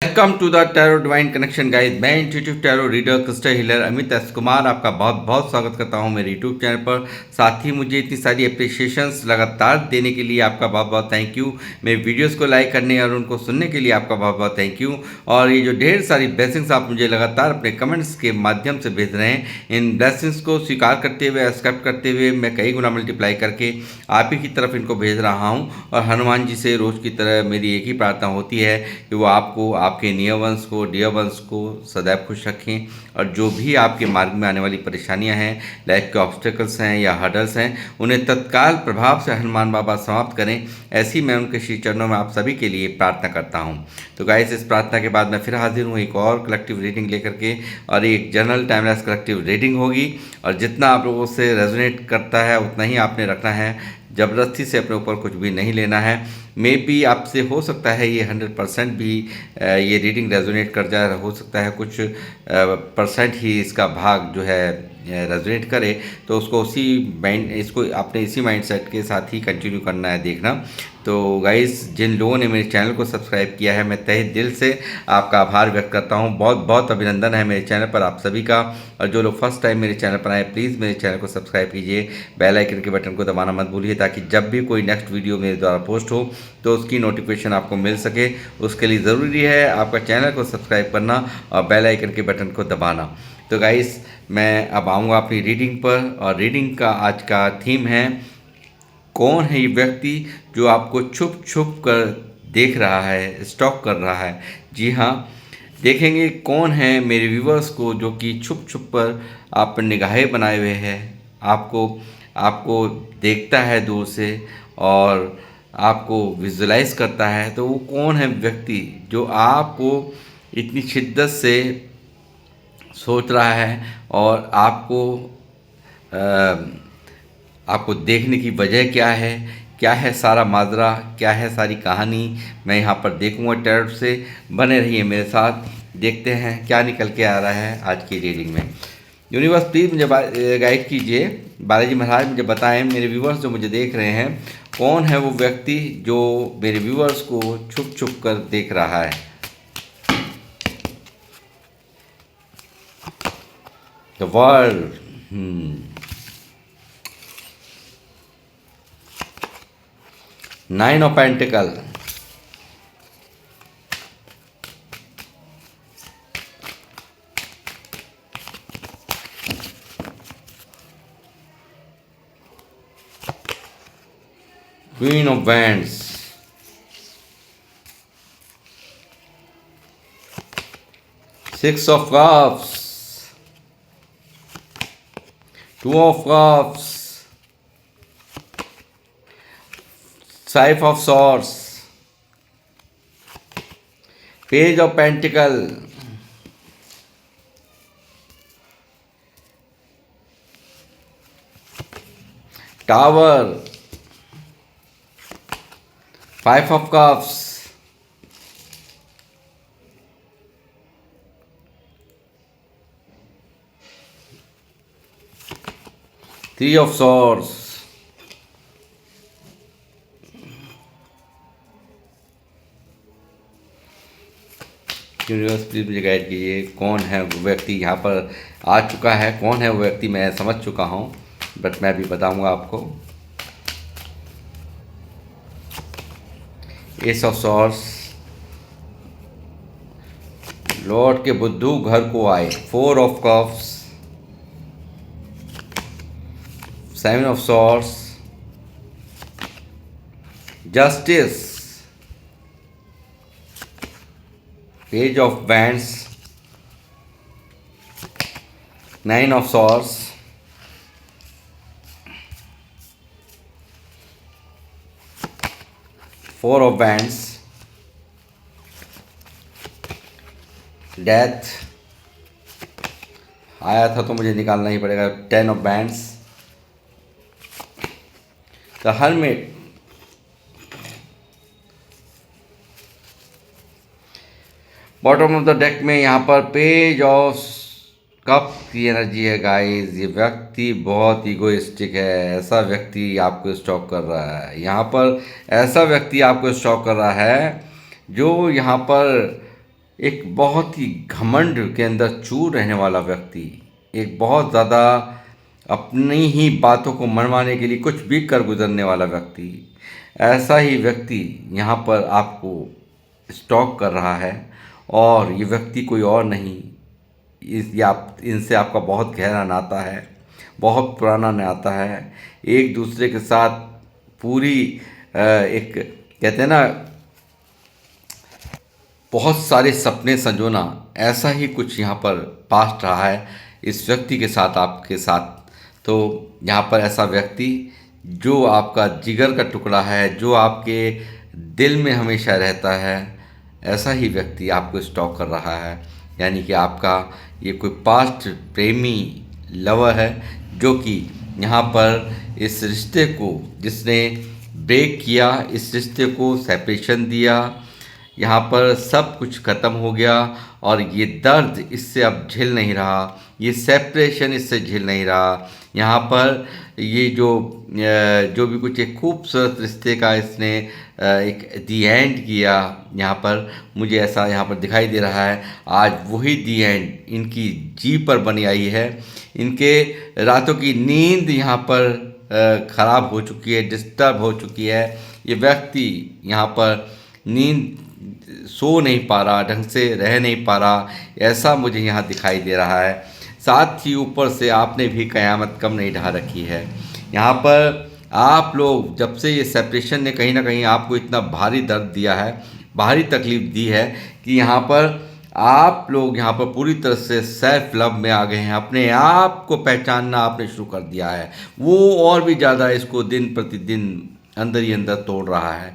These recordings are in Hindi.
Welcome to the tarot divine connection guys. मैं intuitive tarot reader crystal healer Amit S Kumar आपका बहुत बहुत स्वागत करता हूं मेरे यूट्यूब चैनल पर। साथ ही मुझे इतनी सारी अप्रिशिएशंस लगातार देने के लिए आपका बहुत बहुत थैंक यू। मेरे वीडियोस को लाइक करने और उनको सुनने के लिए आपका बहुत बहुत थैंक यू। और ये जो ढेर सारी ब्लेसिंग्स आप मुझे लगातार अपने कमेंट्स के माध्यम से भेज रहे हैं, इन ब्लेसिंग्स को स्वीकार करते हुए, एक्सेप्ट करते हुए मैं कई गुना मल्टीप्लाई करके आप ही की तरफ इनको भेज रहा हूँ। और हनुमान जी से रोज़ की तरह मेरी एक ही प्रार्थना होती है कि वो आपको, आपके नियर वंश को, डियर वंश को सदैव खुश रखें। और जो भी आपके मार्ग में आने वाली परेशानियां हैं, लाइफ के ऑब्स्टेकल्स हैं या हर्डल्स हैं, उन्हें तत्काल प्रभाव से हनुमान बाबा समाप्त करें। ऐसी मैं उनके श्री चरणों में आप सभी के लिए प्रार्थना करता हूं। तो गाइस, इस प्रार्थना के बाद मैं फिर हाजिर हूं एक और कलेक्टिव रीडिंग लेकर के, और एक जनरल टाइमलेस कलेक्टिव रीडिंग होगी। और जितना आप लोगों से रेजोनेट करता है उतना ही आपने रखना है, ज़बरदस्ती से अपने ऊपर कुछ भी नहीं लेना है। मे बी आपसे हो सकता है ये 100% भी ये रीडिंग रेजोनेट कर जाए, हो सकता है कुछ परसेंट ही इसका भाग जो है रेजोनेट करे, तो उसको इसको आपने इसी माइंडसेट के साथ ही कंटिन्यू करना है देखना। तो गाइस, जिन लोगों ने मेरे चैनल को सब्सक्राइब किया है, मैं तहे दिल से आपका आभार व्यक्त करता हूं। बहुत बहुत अभिनंदन है मेरे चैनल पर आप सभी का। और जो लोग फर्स्ट टाइम मेरे चैनल पर आए, प्लीज़ मेरे चैनल को सब्सक्राइब कीजिए, बेल आइकन के बटन को दबाना मत भूलिए, ताकि जब भी कोई नेक्स्ट वीडियो मेरे द्वारा पोस्ट हो तो उसकी नोटिफिकेशन आपको मिल सके। उसके लिए ज़रूरी है आपका चैनल को सब्सक्राइब करना और बेल आइकन के बटन को दबाना। तो गाइस, मैं अब आऊँगा अपनी रीडिंग पर, और रीडिंग का आज का थीम है, कौन है ये व्यक्ति जो आपको छुप छुप कर देख रहा है, स्टॉक कर रहा है। जी हाँ, देखेंगे कौन है मेरे व्यूवर्स को जो कि छुप छुप पर आप पर निगाहें बनाए हुए है, आपको आपको देखता है दूर से और आपको विजुलाइज करता है। तो वो कौन है व्यक्ति जो आपको इतनी शिद्दत से सोच रहा है, और आपको देखने की वजह क्या है सारा माजरा, क्या है सारी कहानी, मैं यहाँ पर देखूँगा टैरोट से। बने रहिए मेरे साथ, देखते हैं क्या निकल के आ रहा है आज की रीडिंग में। यूनिवर्स प्लीज़ मुझे गाइड कीजिए, बालाजी महाराज मुझे बताएं, मेरे व्यूवर्स जो मुझे देख रहे हैं, कौन है वो व्यक्ति जो मेरे व्यूवर्स को छुप छुप कर देख रहा है। The world, nine of pentacle, queen of wands, six of cups, two of cups, five of swords, page of pentacle, tower, five of cups, three of swords. Universe please मुझे गाइड कीजिए, कौन है वो व्यक्ति यहाँ पर आ चुका है, कौन है वो व्यक्ति। मैं समझ चुका हूँ, बट मैं भी बताऊँगा आपको। एस ऑफ सॉर्ड्स, लौट के बुद्धू घर को आए, four of cups, seven of swords, justice, page of bands, nine of swords, four of bands, death आया था तो मुझे निकालना ही पड़ेगा, ten of bands, the hermit, bottom of the deck में यहाँ पर पेज ऑफ कप की एनर्जी है गाइस। ये व्यक्ति बहुत ईगोइस्टिक है, ऐसा व्यक्ति आपको स्टॉक कर रहा है यहाँ पर। ऐसा व्यक्ति आपको स्टॉक कर रहा है जो यहाँ पर एक बहुत ही घमंड के अंदर चूर रहने वाला व्यक्ति, एक बहुत ज़्यादा अपनी ही बातों को मनवाने के लिए कुछ भी कर गुजरने वाला व्यक्ति, ऐसा ही व्यक्ति यहाँ पर आपको स्टॉक कर रहा है। और ये व्यक्ति कोई और नहीं, इनसे आपका बहुत गहरा नाता है, बहुत पुराना नाता है। एक दूसरे के साथ पूरी एक कहते हैं ना, बहुत सारे सपने संजोना, ऐसा ही कुछ यहाँ पर पास्ट रहा है इस व्यक्ति के साथ, आपके साथ। तो यहाँ पर ऐसा व्यक्ति जो आपका जिगर का टुकड़ा है, जो आपके दिल में हमेशा रहता है, ऐसा ही व्यक्ति आपको स्टॉक कर रहा है। यानी कि आपका ये कोई पास्ट प्रेमी लवर है, जो कि यहाँ पर इस रिश्ते को जिसने ब्रेक किया, इस रिश्ते को सेपरेशन दिया, यहाँ पर सब कुछ ख़त्म हो गया और ये दर्द इससे अब झेल नहीं रहा, ये सेपरेशन इससे झेल नहीं रहा। यहाँ पर ये जो भी कुछ एक खूबसूरत रिश्ते का इसने एक दी एंड किया, यहाँ पर मुझे ऐसा यहाँ पर दिखाई दे रहा है। आज वही दी एंड इनकी जी पर बनी आई है। इनके रातों की नींद यहाँ पर ख़राब हो चुकी है, डिस्टर्ब हो चुकी है। ये व्यक्ति यहाँ पर नींद सो नहीं पा रहा, ढंग से रह नहीं पा रहा, ऐसा मुझे यहाँ दिखाई दे रहा है। साथ ही ऊपर से आपने भी क़यामत कम नहीं ढा रखी है। यहाँ पर आप लोग जब से ये सेपरेशन ने कहीं ना कहीं आपको इतना भारी दर्द दिया है, भारी तकलीफ़ दी है कि यहाँ पर आप लोग यहाँ पर पूरी तरह से सेल्फ लव में आ गए हैं। अपने आप को पहचानना आपने शुरू कर दिया है। वो और भी ज़्यादा इसको दिन प्रतिदिन अंदर ही अंदर तोड़ रहा है।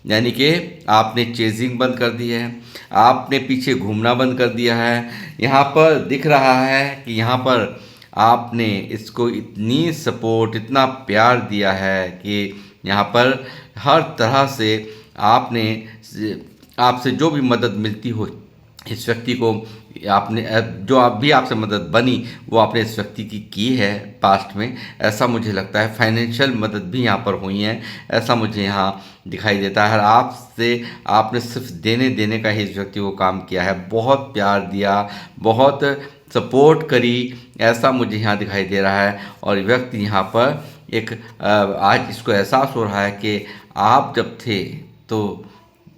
यानी कि आपने चेजिंग बंद कर दी है, आपने पीछे घूमना बंद कर दिया है। यहाँ पर दिख रहा है कि यहाँ पर आपने इसको इतनी सपोर्ट, इतना प्यार दिया है कि यहाँ पर हर तरह से आपने आपसे जो भी मदद मिलती हो इस व्यक्ति को, आपने जो आप भी आपसे मदद बनी वो आपने इस व्यक्ति की है पास्ट में, ऐसा मुझे लगता है। फाइनेंशियल मदद भी यहाँ पर हुई है, ऐसा मुझे यहाँ दिखाई देता है। आपसे आपने सिर्फ देने देने का ही इस व्यक्ति को काम किया है, बहुत प्यार दिया, बहुत सपोर्ट करी, ऐसा मुझे यहाँ दिखाई दे रहा है। और व्यक्ति यहाँ पर एक आज इसको एहसास हो रहा है कि आप जब थे तो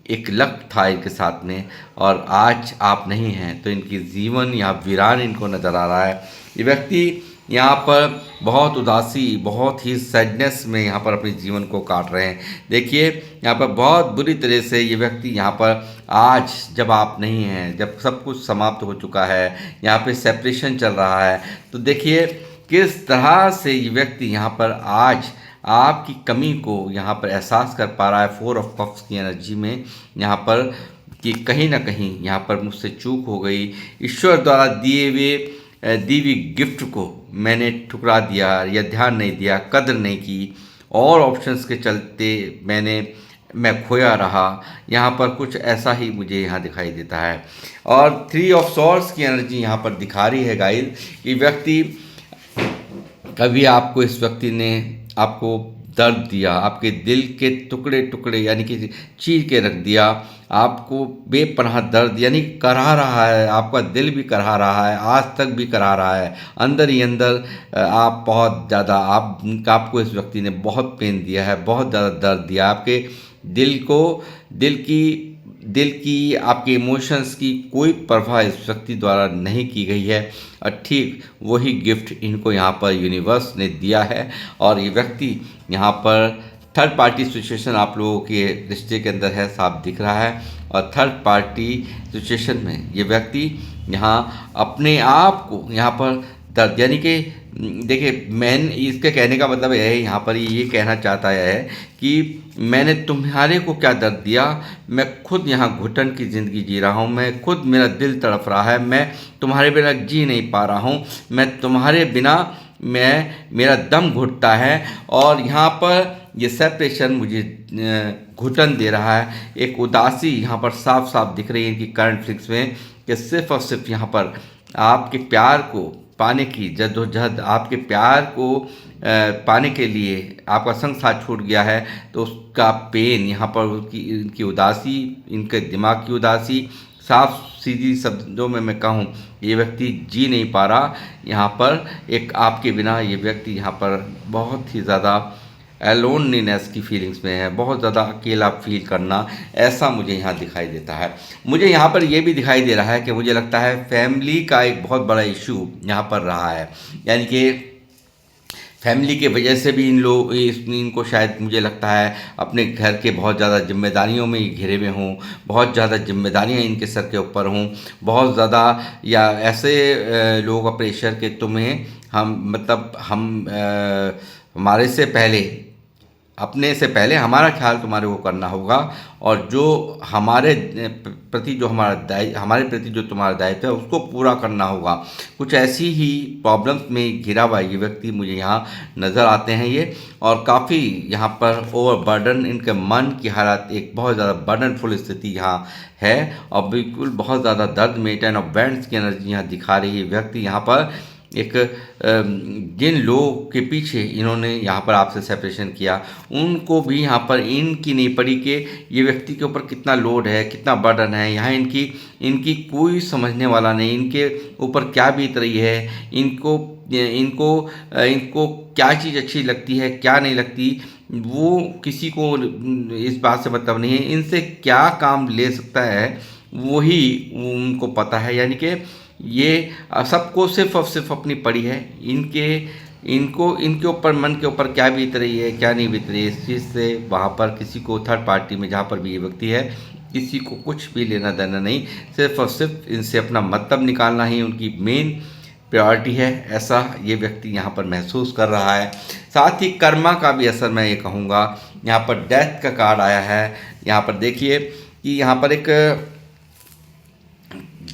एक लक्ष्य था इनके साथ में, और आज आप नहीं हैं तो इनकी जीवन यहाँ वीरान इनको नज़र आ रहा है। ये व्यक्ति यहाँ पर बहुत उदासी, बहुत ही सैडनेस में यहाँ पर अपने जीवन को काट रहे हैं। देखिए यहाँ पर बहुत बुरी तरह से ये व्यक्ति यहाँ पर आज जब आप नहीं हैं, जब सब कुछ समाप्त हो चुका है, यहाँ पे सेपरेशन चल रहा है, तो देखिए किस तरह से ये व्यक्ति यहाँ पर आज आपकी कमी को यहाँ पर एहसास कर पा रहा है। 4 ऑफ कप्स की एनर्जी में यहाँ पर कि कहीं ना कहीं यहाँ पर मुझसे चूक हो गई, ईश्वर द्वारा दी हुई गिफ्ट को मैंने ठुकरा दिया या ध्यान नहीं दिया, कदर नहीं की, और ऑप्शंस के चलते मैं खोया रहा। यहाँ पर कुछ ऐसा ही मुझे यहाँ दिखाई देता है। और 3 ऑफ सॉर्ड्स की एनर्जी यहाँ पर दिखा रही है गाइस कि व्यक्ति कभी आपको, इस व्यक्ति ने आपको दर्द दिया, आपके दिल के टुकड़े टुकड़े यानी कि चीर के रख दिया, आपको बेपनाह दर्द यानी करहा रहा है, आपका दिल भी करहा रहा है, आज तक भी करहा रहा है, अंदर ही अंदर आप बहुत ज़्यादा आपको इस व्यक्ति ने बहुत पेन दिया है, बहुत ज़्यादा दर्द दिया, आपके दिल को, दिल की आपके इमोशंस की कोई परवाह इस व्यक्ति द्वारा नहीं की गई है। और ठीक वही गिफ्ट इनको यहाँ पर यूनिवर्स ने दिया है। और ये व्यक्ति यहाँ पर थर्ड पार्टी सिचुएशन आप लोगों के रिश्ते के अंदर है, साफ दिख रहा है। और थर्ड पार्टी सिचुएशन में ये व्यक्ति यहाँ अपने आप को यहाँ पर दर्द, यानी कि देखिए मैन, इसके कहने का मतलब यह है, यहाँ पर ये कहना चाहता है कि मैंने तुम्हारे को क्या दर्द दिया, मैं खुद यहाँ घुटन की ज़िंदगी जी रहा हूँ, मैं खुद, मेरा दिल तड़प रहा है, मैं तुम्हारे बिना जी नहीं पा रहा हूँ, मैं तुम्हारे बिना मेरा दम घुटता है। और यहाँ पर ये सेपरेशन मुझे घुटन दे रहा है, एक उदासी यहाँ पर साफ साफ दिख रही है इनकी करंट फिक्स में, कि सिर्फ और सिर्फ यहाँ पर आपके प्यार को पाने की जद्दोजहद, आपके प्यार को पाने के लिए आपका संग साथ छूट गया है, तो उसका पेन यहाँ पर इनकी उदासी, इनके दिमाग की उदासी, साफ सीधी शब्दों में मैं कहूँ, ये व्यक्ति जी नहीं पा रहा यहाँ पर। एक आपके बिना ये व्यक्ति यहाँ पर बहुत ही ज़्यादा एलोनलीनेस की फीलिंग्स में है, बहुत ज़्यादा अकेला फील करना, ऐसा मुझे यहाँ दिखाई देता है। मुझे यहाँ पर ये भी दिखाई दे रहा है कि मुझे लगता है फैमिली का एक बहुत बड़ा इशू यहाँ पर रहा है, यानी कि फैमिली के वजह से भी इनको शायद मुझे लगता है अपने घर के बहुत ज़्यादा जिम्मेदारियों में ही घिरे हुए हों, बहुत ज़्यादा जिम्मेदारियां इनके सर के ऊपर हों, बहुत ज़्यादा, या ऐसे लोगों का प्रेशर कि तुम्हें हम मतलब हम हमारे से पहले, अपने से पहले हमारा ख्याल तुम्हारे को करना होगा, और जो हमारे प्रति जो हमारे प्रति जो तुम्हारा दायित्व है उसको पूरा करना होगा। कुछ ऐसी ही प्रॉब्लम्स में घिरा हुआ ये व्यक्ति मुझे यहाँ नज़र आते हैं ये, और काफ़ी यहाँ पर ओवरबर्डन, इनके मन की हालत एक बहुत ज़्यादा बर्डनफुल स्थिति यहाँ है, और बिल्कुल बहुत ज़्यादा दर्द में 10 ऑफ बैंड्स की एनर्जी यहाँ दिखा रही है। व्यक्ति यहाँ पर एक जिन लोगों के पीछे इन्होंने यहाँ पर आपसे सेपरेशन किया, उनको भी यहाँ पर इनकी नहीं पड़ी कि ये व्यक्ति के ऊपर कितना लोड है, कितना बर्डन है। यहाँ इनकी कोई समझने वाला नहीं, इनके ऊपर क्या बीत रही है, इनको इनको इनको क्या चीज़ अच्छी लगती है, क्या नहीं लगती, वो किसी को इस बात से मतलब नहीं है। इनसे क्या काम ले सकता है वही उनको पता है, यानी कि ये सबको सिर्फ और सिर्फ अपनी पड़ी है। इनके ऊपर, मन के ऊपर क्या बीत रही है, क्या नहीं बीत रही है, इस चीज़ से वहाँ पर किसी को, थर्ड पार्टी में जहाँ पर भी ये व्यक्ति है, किसी को कुछ भी लेना देना नहीं। सिर्फ और सिर्फ इनसे अपना मतलब निकालना ही उनकी मेन प्रायोरिटी है, ऐसा ये व्यक्ति यहाँ पर महसूस कर रहा है। साथ ही कर्मा का भी असर मैं ये कहूँगा। यहाँ पर डेथ का कार्ड आया है। यहाँ पर देखिए कि यहाँ पर एक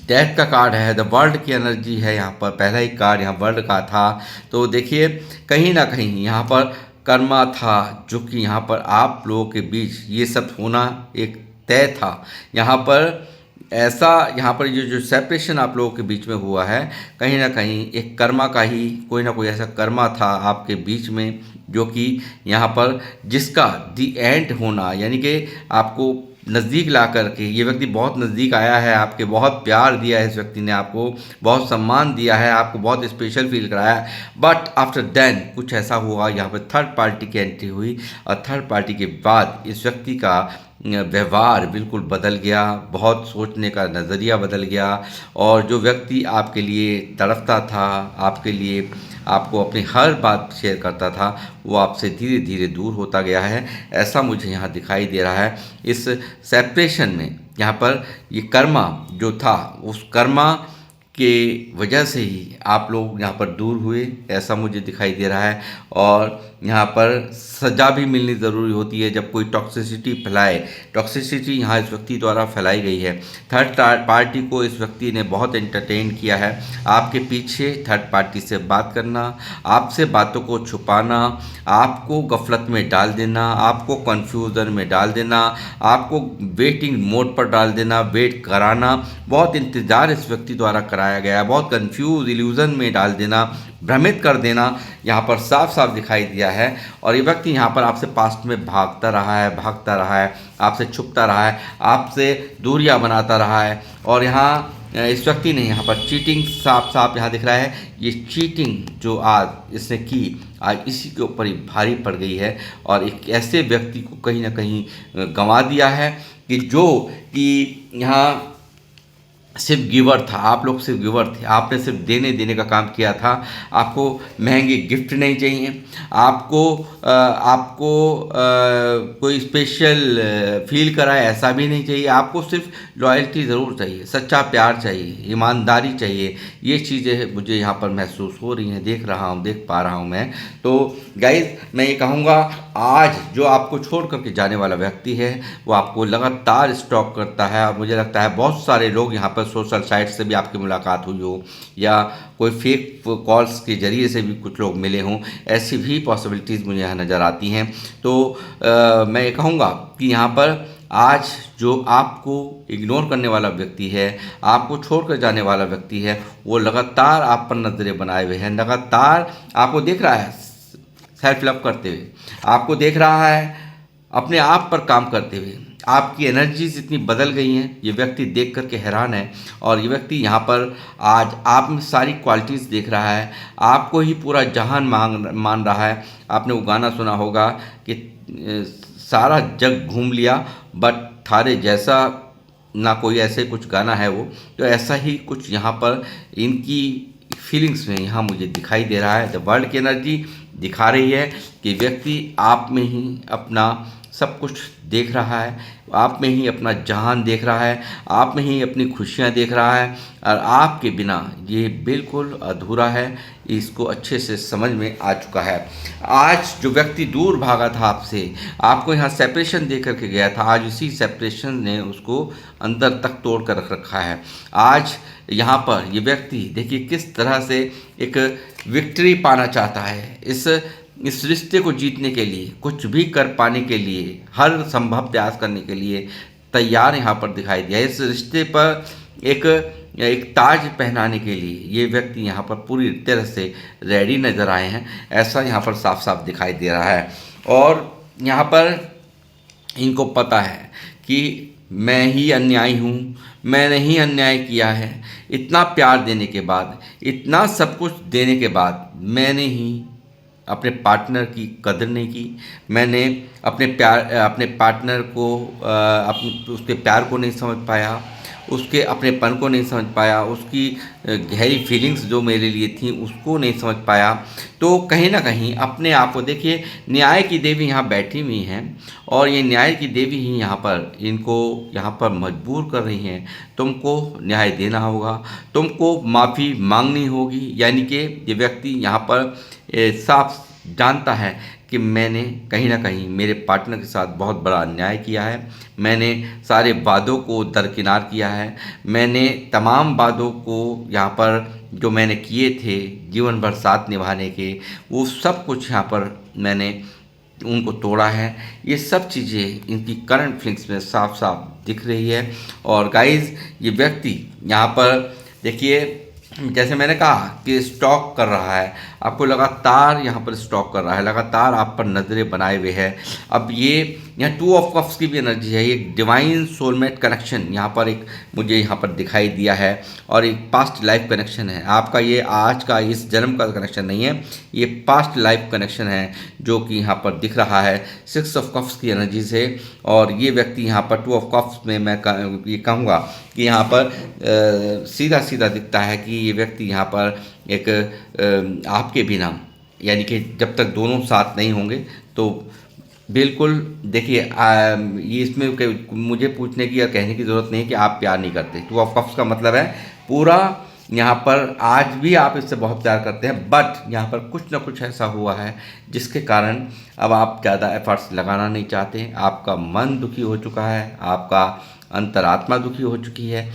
डेथ का कार्ड है, द वर्ल्ड की एनर्जी है। यहाँ पर पहला ही कार्ड यहाँ वर्ल्ड का था, तो देखिए कहीं ना कहीं यहाँ पर कर्मा था, जो कि यहाँ पर आप लोगों के बीच ये सब होना एक तय था। यहाँ पर ऐसा, यहाँ पर जो सेपरेशन आप लोगों के बीच में हुआ है, कहीं ना कहीं एक कर्मा का ही, कोई ना कोई ऐसा कर्मा था आपके बीच में, जो कि यहाँ पर जिसका दी एंड होना, यानी कि आपको नज़दीक ला करके ये व्यक्ति बहुत नज़दीक आया है, आपके बहुत प्यार दिया है, इस व्यक्ति ने आपको बहुत सम्मान दिया है, आपको बहुत स्पेशल फील कराया है। बट आफ्टर देन कुछ ऐसा हुआ, यहाँ पर थर्ड पार्टी की एंट्री हुई, और थर्ड पार्टी के बाद इस व्यक्ति का व्यवहार बिल्कुल बदल गया, बहुत सोचने का नज़रिया बदल गया, और जो व्यक्ति आपके लिए तड़पता था, आपके लिए आपको अपनी हर बात शेयर करता था, वो आपसे धीरे धीरे दूर होता गया है, ऐसा मुझे यहाँ दिखाई दे रहा है। इस सेपरेशन में यहाँ पर ये कर्मा जो था, उस कर्मा के वजह से ही आप लोग यहाँ पर दूर हुए, ऐसा मुझे दिखाई दे रहा है। और यहाँ पर सज़ा भी मिलनी ज़रूरी होती है जब कोई टॉक्सिसिटी फैलाए। टॉक्सिसिटी यहाँ इस व्यक्ति द्वारा फैलाई गई है। थर्ड पार्टी को इस व्यक्ति ने बहुत एंटरटेन किया है। आपके पीछे थर्ड पार्टी से बात करना, आपसे बातों को छुपाना, आपको गफलत में डाल देना, आपको कन्फ्यूज़न में डाल देना, आपको वेटिंग मोड पर डाल देना, वेट कराना, बहुत इंतज़ार इस व्यक्ति द्वारा कराया गया है, बहुत कन्फ्यूज़ इल्यूज़न में डाल देना, भ्रमित कर देना यहाँ पर साफ साफ दिखाई दिया है। और ये व्यक्ति यहाँ पर आपसे पास्ट में भागता रहा है, आपसे छुपता रहा है, आपसे दूरियां बनाता रहा है। और यहाँ इस व्यक्ति ने यहाँ पर चीटिंग साफ साफ यहाँ दिख रहा है। ये चीटिंग जो आज इसने की, आज इसी के ऊपर ही भारी पड़ गई है, और एक ऐसे व्यक्ति को कहीं ना कहीं गंवा दिया है कि जो कि यहाँ सिर्फ गिवर था। आप लोग सिर्फ गिवर थे, आपने सिर्फ देने का काम किया था। आपको महंगे गिफ्ट नहीं चाहिए, आपको कोई स्पेशल फील कराए ऐसा भी नहीं चाहिए। आपको सिर्फ लॉयल्टी ज़रूर चाहिए, सच्चा प्यार चाहिए, ईमानदारी चाहिए। ये चीज़ें मुझे यहाँ पर महसूस हो रही हैं, देख पा रहा हूँ मैं। तो गाइज मैं ये कहूँगा, आज जो आपको छोड़ करके जाने वाला व्यक्ति है वो आपको लगातार स्टॉक करता है, और मुझे लगता है बहुत सारे लोग यहाँ पर सोशल साइट से भी आपकी मुलाकात हुई हो, या कोई फेक कॉल्स के ज़रिए से भी कुछ लोग मिले हों, ऐसी भी पॉसिबिलिटीज़ मुझे यहाँ नज़र आती हैं। तो मैं ये कहूँगा कि यहाँ पर आज जो आपको इग्नोर करने वाला व्यक्ति है, आपको छोड़कर जाने वाला व्यक्ति है, वो लगातार आप पर नज़रें बनाए हुए हैं, लगातार आपको देख रहा है सेल्फ लव करते हुए, आपको देख रहा है अपने आप पर काम करते हुए, आपकी एनर्जीज इतनी बदल गई हैं, ये व्यक्ति देख करके हैरान है। और ये व्यक्ति यहाँ पर आज आप में सारी क्वालिटीज़ देख रहा है, आपको ही पूरा जहान मान रहा है। आपने वो गाना सुना होगा कि सारा जग घूम लिया बट थारे जैसा ना कोई, ऐसे कुछ गाना है वो। तो ऐसा ही कुछ यहाँ पर इनकी फीलिंग्स में यहाँ मुझे दिखाई दे रहा है। द वर्ल्ड की एनर्जी दिखा रही है कि व्यक्ति आप में ही अपना सब कुछ देख रहा है, आप में ही अपना जहान देख रहा है, आप में ही अपनी खुशियाँ देख रहा है, और आपके बिना ये बिल्कुल अधूरा है। इसको अच्छे से समझ में आ चुका है। आज जो व्यक्ति दूर भागा था आपसे, आपको यहाँ सेपरेशन दे करके गया था, आज उसी सेपरेशन ने उसको अंदर तक तोड़ कर रख रखा है। आज यहाँ पर ये व्यक्ति देखिए किस तरह से एक विक्ट्री पाना चाहता है। इस रिश्ते को जीतने के लिए, कुछ भी कर पाने के लिए, हर संभव प्रयास करने के लिए तैयार यहाँ पर दिखाई दिया। इस रिश्ते पर एक ताज पहनाने के लिए ये व्यक्ति यहाँ पर पूरी तरह से रेडी नज़र आए हैं, ऐसा यहाँ पर साफ साफ दिखाई दे रहा है। और यहाँ पर इनको पता है कि मैं ही अन्यायी हूँ, मैंने ही अन्याय किया है। इतना प्यार देने के बाद, इतना सब कुछ देने के बाद मैंने ही अपने पार्टनर की कदर नहीं की। मैंने अपने पार्टनर को उसके प्यार को नहीं समझ पाया, उसके अपनेपन को नहीं समझ पाया, उसकी गहरी फीलिंग्स जो मेरे लिए थी उसको नहीं समझ पाया। तो कहीं ना कहीं अपने आप को देखिए, न्याय की देवी यहाँ बैठी हुई हैं, और ये न्याय की देवी ही यहाँ पर इनको यहाँ पर मजबूर कर रही हैं। तुमको न्याय देना होगा, तुमको माफ़ी मांगनी होगी। यानी कि ये व्यक्ति यहाँ पर साफ जानता है कि मैंने कहीं ना कहीं मेरे पार्टनर के साथ बहुत बड़ा अन्याय किया है। मैंने सारे वादों को दरकिनार किया है। मैंने तमाम वादों को यहाँ पर जो मैंने किए थे जीवन भर साथ निभाने के, वो सब कुछ यहाँ पर मैंने उनको तोड़ा है। ये सब चीज़ें इनकी करंट फीलिंग्स में साफ साफ दिख रही है। और गाइस, ये व्यक्ति यहाँ पर देखिए, जैसे मैंने कहा कि स्टॉक कर रहा है, आपको लगातार यहाँ पर स्टॉक कर रहा है, लगातार आप पर नज़रें बनाए हुए है। अब ये यहाँ 2 ऑफ कप्स की भी एनर्जी है, एक डिवाइन सोलमेट कनेक्शन यहाँ पर एक मुझे यहाँ पर दिखाई दिया है, और एक पास्ट लाइफ कनेक्शन है आपका। ये आज का इस जन्म का कनेक्शन नहीं है, ये पास्ट लाइफ कनेक्शन है जो कि यहाँ पर दिख रहा है 6 ऑफ कप्स की एनर्जी से। और ये व्यक्ति यहाँ पर 2 ऑफ कप्स में मैं ये कहूँगा कि यहाँ पर सीधा सीधा दिखता है कि ये व्यक्ति यहाँ पर एक आपके बिना, यानी कि जब तक दोनों साथ नहीं होंगे तो बिल्कुल देखिए, ये इसमें मुझे पूछने की या कहने की ज़रूरत नहीं है कि आप प्यार नहीं करते। 2 ऑफ कप्स का मतलब है पूरा यहाँ पर आज भी आप इससे बहुत प्यार करते हैं, बट यहाँ पर कुछ ना कुछ ऐसा हुआ है जिसके कारण अब आप ज़्यादा एफर्ट्स लगाना नहीं चाहते। आपका मन दुखी हो चुका है, आपका अंतरात्मा दुखी हो चुकी है।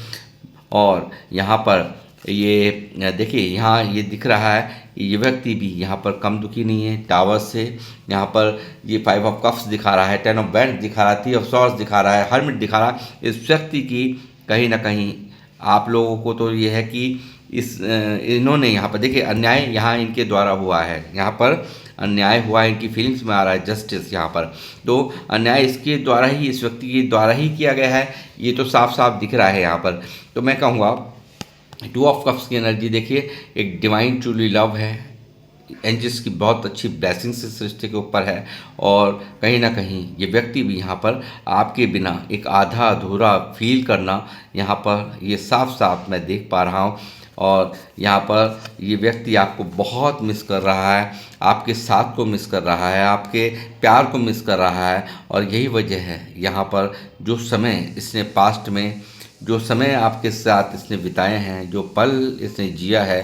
और यहाँ पर ये देखिए, यहाँ ये दिख रहा है ये व्यक्ति भी यहाँ पर कम दुखी नहीं है। टावर्स से यहाँ पर ये 5 ऑफ कप्स दिखा रहा है, 10 ऑफ बैंड दिखा रहा है, 3 ऑफ सॉर्ड्स दिखा रहा है, हर्मिट दिखा रहा है। इस व्यक्ति की कहीं ना कहीं आप लोगों को तो ये है कि इन्होंने यहाँ पर देखिए अन्याय यहाँ इनके द्वारा हुआ है, यहाँ पर अन्याय हुआ है, इनकी फीलिंग्स में आ रहा है जस्टिस यहाँ पर। तो अन्याय इसके द्वारा ही, इस व्यक्ति के द्वारा ही किया गया है, ये तो साफ साफ दिख रहा है यहाँ पर। तो मैं कहूँगा 2 ऑफ कप्स की एनर्जी देखिए, एक डिवाइन ट्रूली लव है, एंजल्स की बहुत अच्छी ब्लेसिंग्स इस रिश्ते के ऊपर है। और कहीं ना कहीं ये व्यक्ति भी यहाँ पर आपके बिना एक आधा अधूरा फील करना यहाँ पर ये साफ साफ मैं देख पा रहा हूँ। और यहाँ पर ये व्यक्ति आपको बहुत मिस कर रहा है, आपके साथ को मिस कर रहा है, आपके प्यार को मिस कर रहा है। और यही वजह है यहाँ पर जो समय इसने पास्ट में, जो समय आपके साथ इसने बिताए हैं, जो पल इसने जिया है,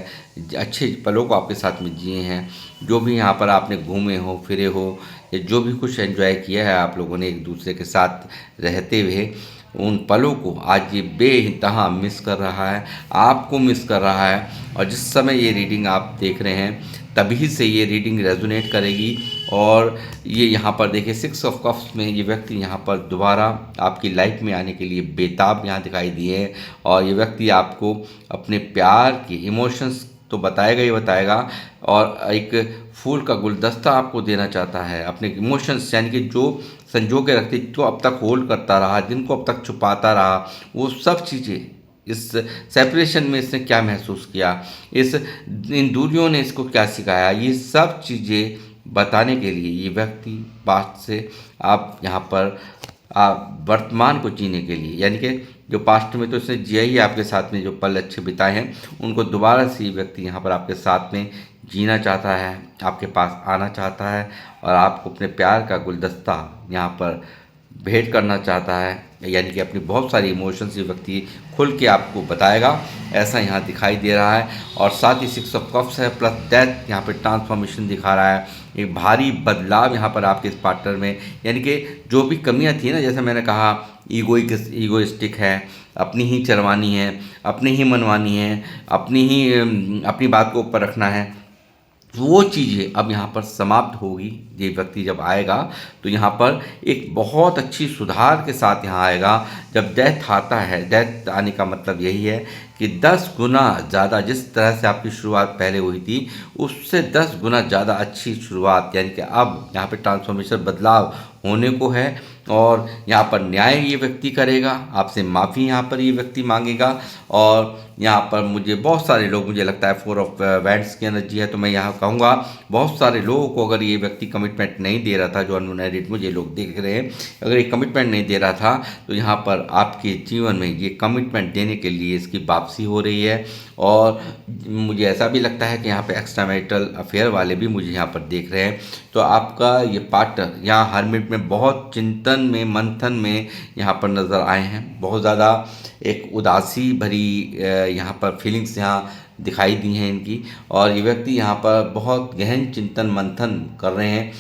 अच्छे पलों को आपके साथ में जिए हैं, जो भी यहाँ पर आपने घूमे हो, फिरे हो, या जो भी कुछ एंजॉय किया है आप लोगों ने एक दूसरे के साथ रहते हुए, उन पलों को आज ये बेइंतहा मिस कर रहा है, आपको मिस कर रहा है। और जिस समय ये रीडिंग आप देख रहे हैं तभी से ये रीडिंग रेजोनेट करेगी। और ये यहाँ पर देखिए 6 ऑफ कप्स में ये व्यक्ति यहाँ पर दोबारा आपकी लाइफ में आने के लिए बेताब यहाँ दिखाई दिए हैं। और ये व्यक्ति आपको अपने प्यार के इमोशंस तो बताएगा ही बताएगा। और एक फूल का गुलदस्ता आपको देना चाहता है, अपने इमोशंस यानी कि जो संजो के रखते, जो अब तक होल्ड करता रहा, जिनको अब तक छुपाता रहा, वो सब चीज़ें इस सेपरेशन में इसने क्या महसूस किया, इन दूरियों ने इसको क्या सिखाया, ये सब चीज़ें बताने के लिए ये व्यक्ति पास्ट से आप यहाँ पर आप वर्तमान को जीने के लिए, यानी कि जो पास्ट में तो इसने जिया ही आपके साथ में जो पल अच्छे बिताए हैं, उनको दोबारा से ये व्यक्ति यहाँ पर आपके साथ में जीना चाहता है, आपके पास आना चाहता है और आपको अपने प्यार का गुलदस्ता यहाँ पर भेंट करना चाहता है। यानी कि अपनी बहुत सारी इमोशंस ये व्यक्ति खुल के आपको बताएगा, ऐसा यहाँ दिखाई दे रहा है। और साथ ही 6 ऑफ कप्स है प्लस डेथ, यहाँ पे ट्रांसफॉर्मेशन दिखा रहा है, एक भारी बदलाव यहाँ पर आपके इस पार्टनर में। यानी कि जो भी कमियाँ थी ना, जैसे मैंने कहा ईगोइस्टिक है, अपनी ही चरवानी है, अपनी ही मनवानी है, अपनी बात को ऊपर रखना है, वो चीज़ें अब यहाँ पर समाप्त होगी। ये व्यक्ति जब आएगा तो यहाँ पर एक बहुत अच्छी सुधार के साथ यहाँ आएगा। जब डेथ आता है, डेथ आने का मतलब यही है कि 10 गुना ज़्यादा जिस तरह से आपकी शुरुआत पहले हुई थी, उससे 10 गुना ज़्यादा अच्छी शुरुआत, यानी कि अब यहाँ पे ट्रांसफॉर्मेशन बदलाव होने को है। और यहाँ पर न्याय ये व्यक्ति करेगा, आपसे माफ़ी यहाँ पर ये व्यक्ति मांगेगा। और यहाँ पर मुझे बहुत सारे लोग, मुझे लगता है 4 ऑफ वैंड्स की एनर्जी है, तो मैं यहाँ कहूँगा बहुत सारे लोगों को अगर ये व्यक्ति कमिटमेंट नहीं दे रहा था, जो अनमैरिड मुझे लोग देख रहे हैं, अगर ये कमिटमेंट नहीं दे रहा था, तो यहाँ पर आपके जीवन में ये कमिटमेंट देने के लिए इसकी वापसी हो रही है। और मुझे ऐसा भी लगता है कि यहाँ पे एक्स्ट्रा मैरिटल अफेयर वाले भी मुझे यहाँ पर देख रहे हैं। तो आपका ये पार्टनर यहाँ हर्मिट में बहुत चिंतन में, मंथन में यहाँ पर नज़र आए हैं। बहुत ज़्यादा एक उदासी भरी यहाँ पर फीलिंग्स यहाँ दिखाई दी हैं इनकी। और ये व्यक्ति यहाँ पर बहुत गहन चिंतन मंथन कर रहे हैं,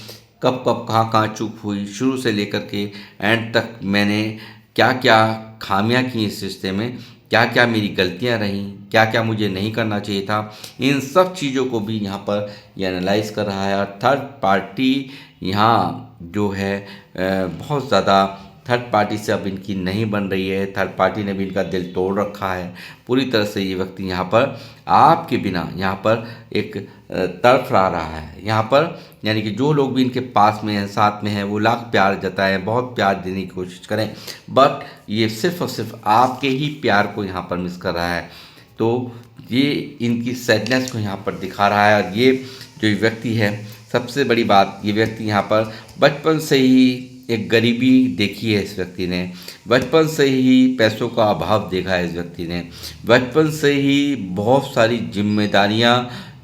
कब कब कहाँ कहाँ चूक हुई, शुरू से लेकर के एंड तक मैंने क्या क्या खामियां की इस रिश्ते में, क्या क्या मेरी गलतियां रहीं, क्या क्या मुझे नहीं करना चाहिए था, इन सब चीज़ों को भी यहाँ पर ये एनालाइज कर रहा है। और थर्ड पार्टी यहाँ जो है बहुत ज़्यादा थर्ड पार्टी से अब इनकी नहीं बन रही है। थर्ड पार्टी ने भी इनका दिल तोड़ रखा है पूरी तरह से। ये व्यक्ति यहाँ पर आपके बिना यहाँ पर एक तड़फड़ा रहा है यहाँ पर, यानी कि जो लोग भी इनके पास में हैं, साथ में हैं, वो लाख प्यार जताएं, बहुत प्यार देने की कोशिश करें, बट ये सिर्फ और सिर्फ आपके ही प्यार को यहाँ पर मिस कर रहा है। तो ये इनकी सैडनेस को यहाँ पर दिखा रहा है। और ये जो व्यक्ति है, सबसे बड़ी बात, ये व्यक्ति यहाँ पर बचपन से ही एक गरीबी देखी है इस व्यक्ति ने, बचपन से ही पैसों का अभाव देखा है इस व्यक्ति ने, बचपन से ही बहुत सारी जिम्मेदारियां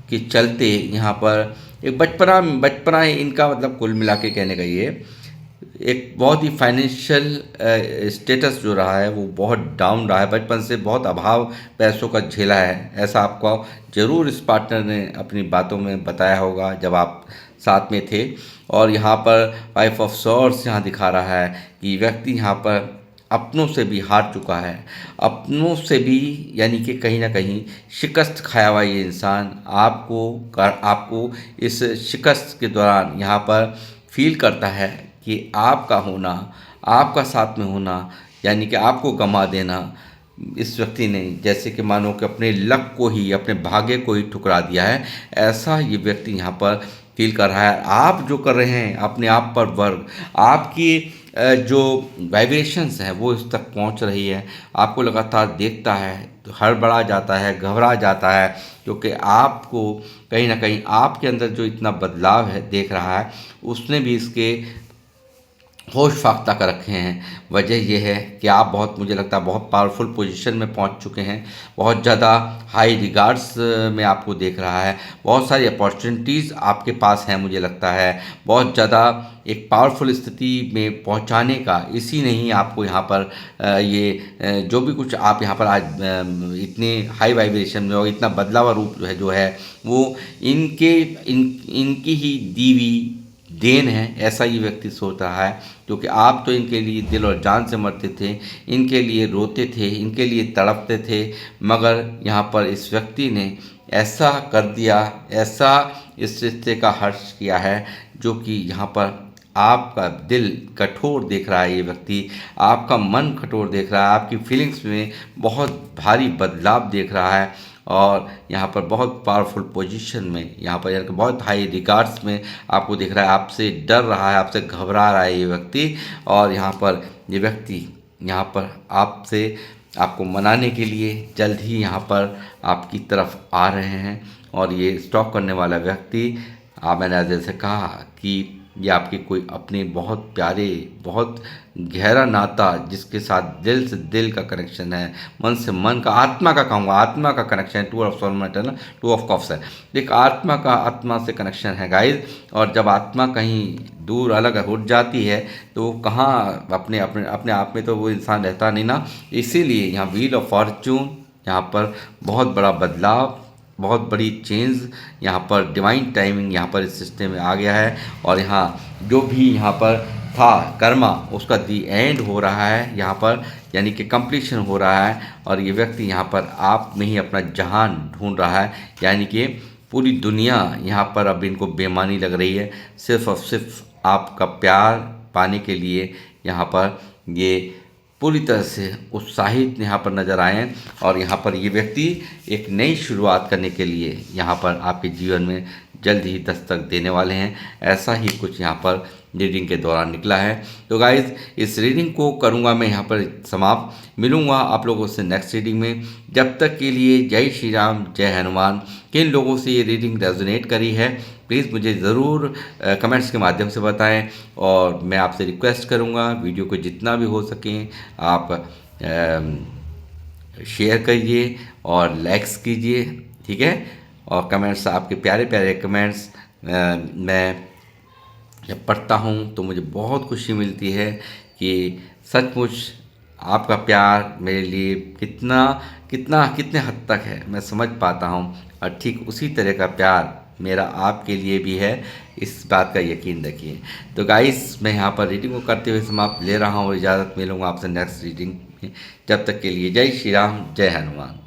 के चलते यहाँ पर एक बचपना है इनका, मतलब कुल मिला के कहने का ये एक बहुत ही फाइनेंशियल स्टेटस जो रहा है वो बहुत डाउन रहा है, बचपन से बहुत अभाव पैसों का झेला है। ऐसा आपको ज़रूर इस पार्टनर ने अपनी बातों में बताया होगा जब आप साथ में थे। और यहाँ पर 5 ऑफ सॉर्ड्स यहाँ दिखा रहा है कि व्यक्ति यहाँ पर अपनों से भी हार चुका है, अपनों से भी, यानी कि कहीं ना कहीं शिकस्त खाया हुआ ये इंसान आपको इस शिकस्त के दौरान यहाँ पर फील करता है कि आपका होना, आपका साथ में होना, यानी कि आपको गंवा देना, इस व्यक्ति ने जैसे कि मानो कि अपने लक को ही, अपने भाग्य को ही ठुकरा दिया है, ऐसा ये व्यक्ति यहाँ पर फील कर रहा है। आप जो कर रहे हैं अपने आप पर वर्क, आपकी जो वाइब्रेशंस हैं वो इस तक पहुंच रही है, आपको लगातार देखता है तो हड़बड़ा जाता है, घबरा जाता है, क्योंकि आपको कहीं ना कहीं आपके अंदर जो इतना बदलाव है देख रहा है, उसने भी इसके होश फाख्ता कर रखे हैं। वजह यह है कि आप बहुत, मुझे लगता है बहुत पावरफुल पोजीशन में पहुंच चुके हैं, बहुत ज़्यादा हाई रिगार्ड्स में आपको देख रहा है, बहुत सारी अपॉर्चुनिटीज़ आपके पास हैं, मुझे लगता है बहुत ज़्यादा एक पावरफुल स्थिति में पहुंचाने का इसी ने ही आपको यहाँ पर ये जो भी कुछ आप यहाँ पर आज इतने हाई वाइब्रेशन में और इतना बदलावा रूप जो है वो इनकी ही दीवी देन है, ऐसा ये व्यक्ति सोच रहा है। क्योंकि आप तो इनके लिए दिल और जान से मरते थे, इनके लिए रोते थे, इनके लिए तड़पते थे, मगर यहाँ पर इस व्यक्ति ने ऐसा कर दिया, ऐसा इस रिश्ते का हर्ष किया है जो कि यहाँ पर आपका दिल कठोर देख रहा है। ये व्यक्ति आपका मन कठोर देख रहा है, आपकी फीलिंग्स में बहुत भारी बदलाव देख रहा है। और यहाँ पर बहुत पावरफुल पोजीशन में, यहाँ पर यानी कि बहुत हाई रिगार्ड्स में आपको दिख रहा है, आपसे डर रहा है, आपसे घबरा रहा है ये व्यक्ति। और यहाँ पर ये व्यक्ति यहाँ पर आपसे आपको मनाने के लिए जल्द ही यहाँ पर आपकी तरफ आ रहे हैं। और ये स्टॉक करने वाला व्यक्ति, मैंने जैसे कहा कि ये आपके कोई अपने बहुत प्यारे, बहुत गहरा नाता, जिसके साथ दिल से दिल का कनेक्शन है, मन से मन का, आत्मा का कहूँगा, आत्मा का कनेक्शन है। टू ऑफ सोल मेटल ना, टू ऑफ कप्स है, एक आत्मा का, आत्मा से कनेक्शन है गाइस। और जब आत्मा कहीं दूर अलग उठ जाती है तो वो कहाँ अपने अपने अपने आप में तो वो इंसान रहता नहीं ना। इसीलिए यहाँ व्हील ऑफ फॉर्चून, यहाँ पर बहुत बड़ा बदलाव, बहुत बड़ी चेंज, यहाँ पर डिवाइन टाइमिंग यहाँ पर इस सिस्टम में आ गया है। और यहाँ जो भी यहाँ पर था कर्मा, उसका दी एंड हो रहा है यहाँ पर, यानी कि कंप्लीशन हो रहा है। और ये व्यक्ति यहाँ पर आप में ही अपना जहान ढूंढ रहा है, यानी कि पूरी दुनिया यहाँ पर अब इनको बेमानी लग रही है, सिर्फ और सिर्फ आपका प्यार पाने के लिए यहाँ पर ये पूरी तरह से उत्साहित यहाँ पर नज़र आए हैं। और यहाँ पर ये व्यक्ति एक नई शुरुआत करने के लिए यहाँ पर आपके जीवन में जल्द ही दस्तक देने वाले हैं, ऐसा ही कुछ यहाँ पर रीडिंग के दौरान निकला है। तो गाइज़, इस रीडिंग को करूँगा मैं यहाँ पर समाप्त। मिलूँगा आप लोगों से नेक्स्ट रीडिंग में। जब तक के लिए जय श्री राम, जय हनुमान। किन लोगों से ये रीडिंग रेजोनेट करी है प्लीज़ मुझे ज़रूर कमेंट्स के माध्यम से बताएं। और मैं आपसे रिक्वेस्ट करूँगा, वीडियो को जितना भी हो सके आप शेयर करिए और लाइक्स कीजिए, ठीक है। और कमेंट्स, आपके प्यारे प्यारे कमेंट्स मैं जब पढ़ता हूँ तो मुझे बहुत खुशी मिलती है कि सचमुच आपका प्यार मेरे लिए कितना कितना कितने हद तक है मैं समझ पाता हूँ। और ठीक उसी तरह का प्यार मेरा आपके लिए भी है, इस बात का यकीन रखिए। तो गाइस, मैं यहाँ पर रीडिंग को करते हुए समाप्त ले रहा हूँ। इजाज़त, मिलूँगा आपसे नेक्स्ट रीडिंग में। जब तक के लिए जय श्री राम, जय हनुमान।